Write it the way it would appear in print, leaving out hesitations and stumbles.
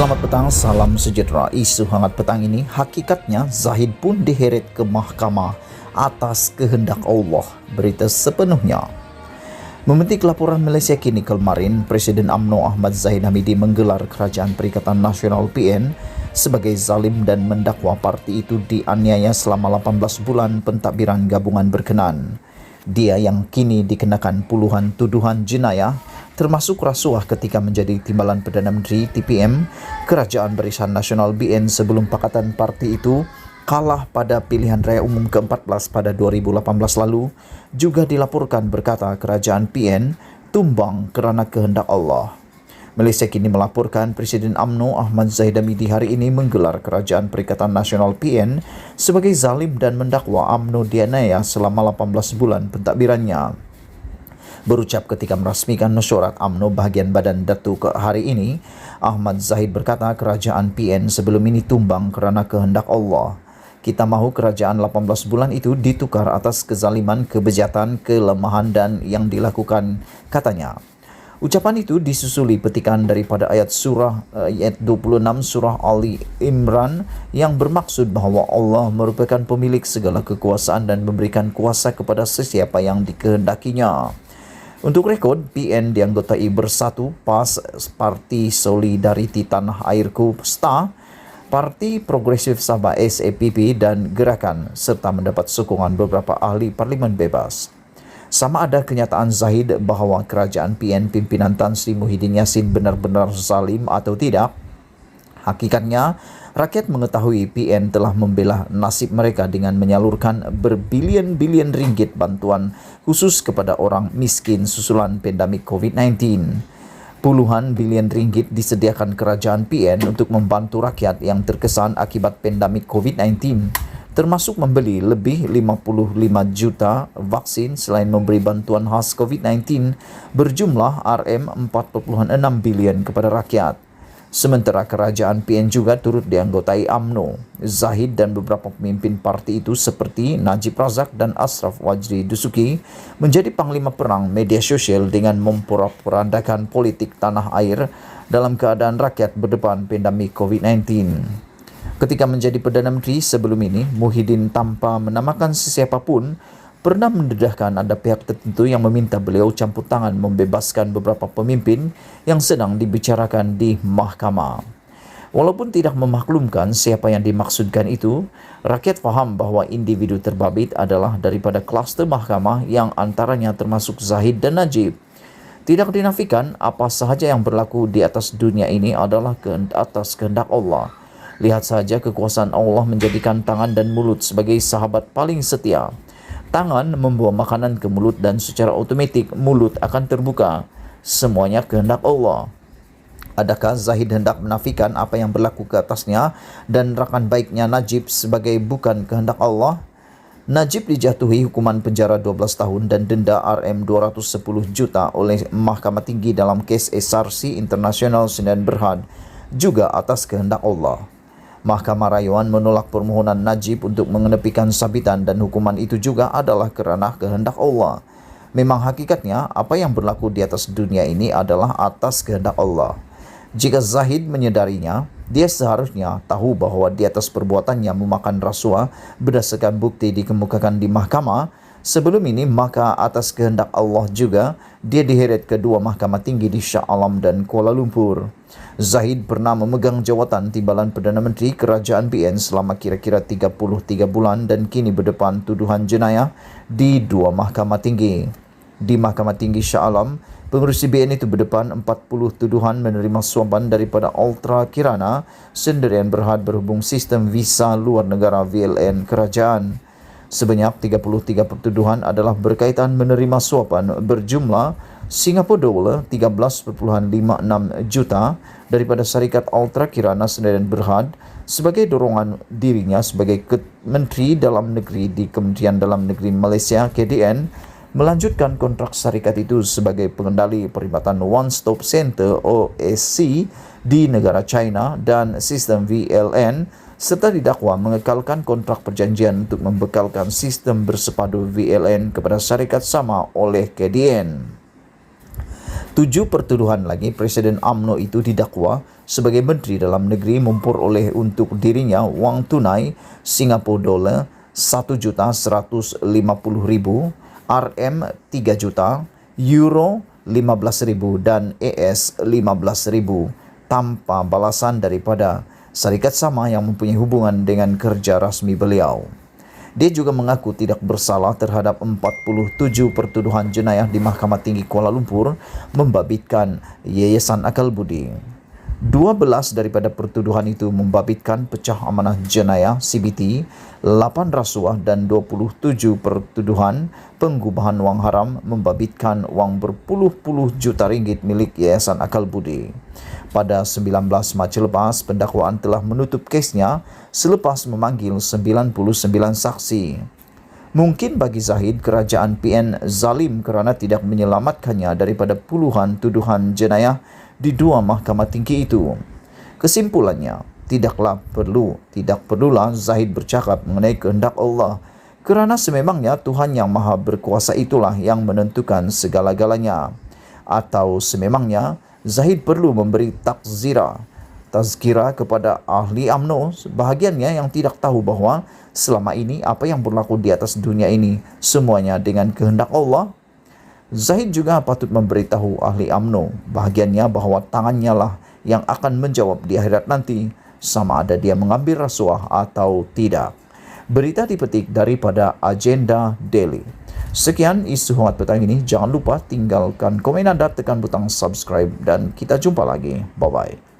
Selamat petang, salam sejahtera. Isu hangat petang ini hakikatnya Zahid pun diheret ke mahkamah atas kehendak Allah. Berita sepenuhnya. Memetik laporan Malaysia Kini kemarin, Presiden UMNO Ahmad Zahid Hamidi menggelar Kerajaan Perikatan Nasional PN sebagai zalim dan mendakwa parti itu dianiaya selama 18 bulan pentadbiran gabungan berkenan. Dia yang kini dikenakan puluhan tuduhan jenayah termasuk rasuah ketika menjadi Timbalan Perdana Menteri TPM Kerajaan Barisan Nasional BN sebelum Pakatan Parti itu kalah pada pilihan raya umum ke-14 pada 2018 lalu, juga dilaporkan berkata kerajaan PN tumbang kerana kehendak Allah. Malaysia Kini melaporkan Presiden UMNO Ahmad Zahid Hamidi hari ini menggelar Kerajaan Perikatan Nasional PN sebagai zalim dan mendakwa UMNO dianiaya selama 18 bulan pentadbirannya. Berucap ketika merasmikan mesyuarat UMNO bahagian badan Datu ke hari ini, Ahmad Zahid berkata kerajaan PN sebelum ini tumbang kerana kehendak Allah. Kita mahu kerajaan 18 bulan itu ditukar atas kezaliman, kebejatan, kelemahan dan yang dilakukan, katanya. Ucapan itu disusuli petikan daripada ayat 26 surah Ali Imran yang bermaksud bahawa Allah merupakan pemilik segala kekuasaan dan memberikan kuasa kepada sesiapa yang dikehendakinya. Untuk rekod, PN dianggotai Bersatu, PAS, Parti Solidariti Tanah Airku, STA, Parti Progresif Sabah SAPP dan Gerakan serta mendapat sokongan beberapa ahli parlimen bebas. Sama ada kenyataan Zahid bahawa kerajaan PN pimpinan Tan Sri Muhyiddin Yassin benar-benar zalim atau tidak? Hakikatnya, rakyat mengetahui PN telah membela nasib mereka dengan menyalurkan berbilion-bilion ringgit bantuan khusus kepada orang miskin susulan pandemik COVID-19. Puluhan bilion ringgit disediakan kerajaan PN untuk membantu rakyat yang terkesan akibat pandemik COVID-19, termasuk membeli lebih 55 juta vaksin selain memberi bantuan khas COVID-19 berjumlah RM4.6 bilion kepada rakyat. Sementara kerajaan PN juga turut dianggotai UMNO. Zahid dan beberapa pemimpin parti itu seperti Najib Razak dan Ashraf Wajri Dusuki menjadi panglima perang media sosial dengan memporak-porandakan politik tanah air dalam keadaan rakyat berdepan pandemik COVID-19. Ketika menjadi Perdana Menteri sebelum ini, Muhyiddin tanpa menamakan sesiapa pun pernah mendedahkan ada pihak tertentu yang meminta beliau campur tangan membebaskan beberapa pemimpin yang sedang dibicarakan di mahkamah. Walaupun tidak memaklumkan siapa yang dimaksudkan itu, rakyat faham bahawa individu terbabit adalah daripada kluster mahkamah yang antaranya termasuk Zahid dan Najib. Tidak dinafikan apa sahaja yang berlaku di atas dunia ini adalah atas kehendak Allah. Lihat saja kekuasaan Allah menjadikan tangan dan mulut sebagai sahabat paling setia. Tangan membawa makanan ke mulut dan secara automatik mulut akan terbuka. Semuanya kehendak Allah. Adakah Zahid hendak menafikan apa yang berlaku ke atasnya dan rakan baiknya Najib sebagai bukan kehendak Allah? Najib dijatuhi hukuman penjara 12 tahun dan denda RM210 juta oleh Mahkamah Tinggi dalam kes SRC International Sdn Bhd juga atas kehendak Allah. Mahkamah Rayuan menolak permohonan Najib untuk mengenepikan sabitan dan hukuman itu juga adalah kerana kehendak Allah. Memang hakikatnya apa yang berlaku di atas dunia ini adalah atas kehendak Allah. Jika Zahid menyedarinya, dia seharusnya tahu bahawa di atas perbuatannya memakan rasuah berdasarkan bukti dikemukakan di mahkamah sebelum ini, maka atas kehendak Allah juga dia diheret ke dua mahkamah tinggi di Shah Alam dan Kuala Lumpur. Zahid pernah memegang jawatan Timbalan Perdana Menteri Kerajaan PN selama kira-kira 33 bulan dan kini berdepan tuduhan jenayah di dua mahkamah tinggi. Di Mahkamah Tinggi Shah Alam, pengerusi BN itu berdepan 40 tuduhan menerima suapan daripada Ultra Kirana Sdn Bhd berhubung sistem visa luar negara VLN kerajaan. Sebanyak 33 pertuduhan adalah berkaitan menerima suapan berjumlah Singapura $13.56 juta daripada syarikat Ultra Kirana Sdn Bhd sebagai dorongan dirinya sebagai Menteri Dalam Negeri di Kementerian Dalam Negeri Malaysia KDN melanjutkan kontrak syarikat itu sebagai pengendali perkhidmatan One Stop Center OSC di negara China dan sistem VLN serta didakwa mengekalkan kontrak perjanjian untuk membekalkan sistem bersepadu VLN kepada syarikat sama oleh KDN. 7 pertuduhan lagi Presiden UMNO itu didakwa sebagai Menteri Dalam Negeri memperoleh untuk dirinya wang tunai Singapura dolar 1.150.000, RM 3 juta, Euro 15.000 dan AS 15.000 tanpa balasan daripada syarikat sama yang mempunyai hubungan dengan kerja rasmi beliau. Dia juga mengaku tidak bersalah terhadap 47 pertuduhan jenayah di Mahkamah Tinggi Kuala Lumpur membabitkan Yayasan Akal Budi. 12 daripada pertuduhan itu membabitkan pecah amanah jenayah CBT, 8 rasuah dan 27 pertuduhan pengubahan wang haram membabitkan wang berpuluh-puluh juta ringgit milik Yayasan Akal Budi. Pada 19 Mac lepas, pendakwaan telah menutup kesnya selepas memanggil 99 saksi. Mungkin bagi Zahid, kerajaan PN zalim kerana tidak menyelamatkannya daripada puluhan tuduhan jenayah di dua mahkamah tinggi itu. Kesimpulannya, tidak perlulah Zahid bercakap mengenai kehendak Allah, kerana sememangnya Tuhan yang Maha Berkuasa itulah yang menentukan segala-galanya. Atau sememangnya Zahid perlu memberi tazkirah kepada ahli UMNO sebahagiannya yang tidak tahu bahawa selama ini apa yang berlaku di atas dunia ini semuanya dengan kehendak Allah. Zahid juga patut memberitahu ahli UMNO bahagiannya bahawa tangannya lah yang akan menjawab di akhirat nanti sama ada dia mengambil rasuah atau tidak. Berita dipetik daripada Agenda Daily. Sekian isu hangat petang ini. Jangan lupa tinggalkan komen anda, tekan butang subscribe dan kita jumpa lagi. Bye-bye.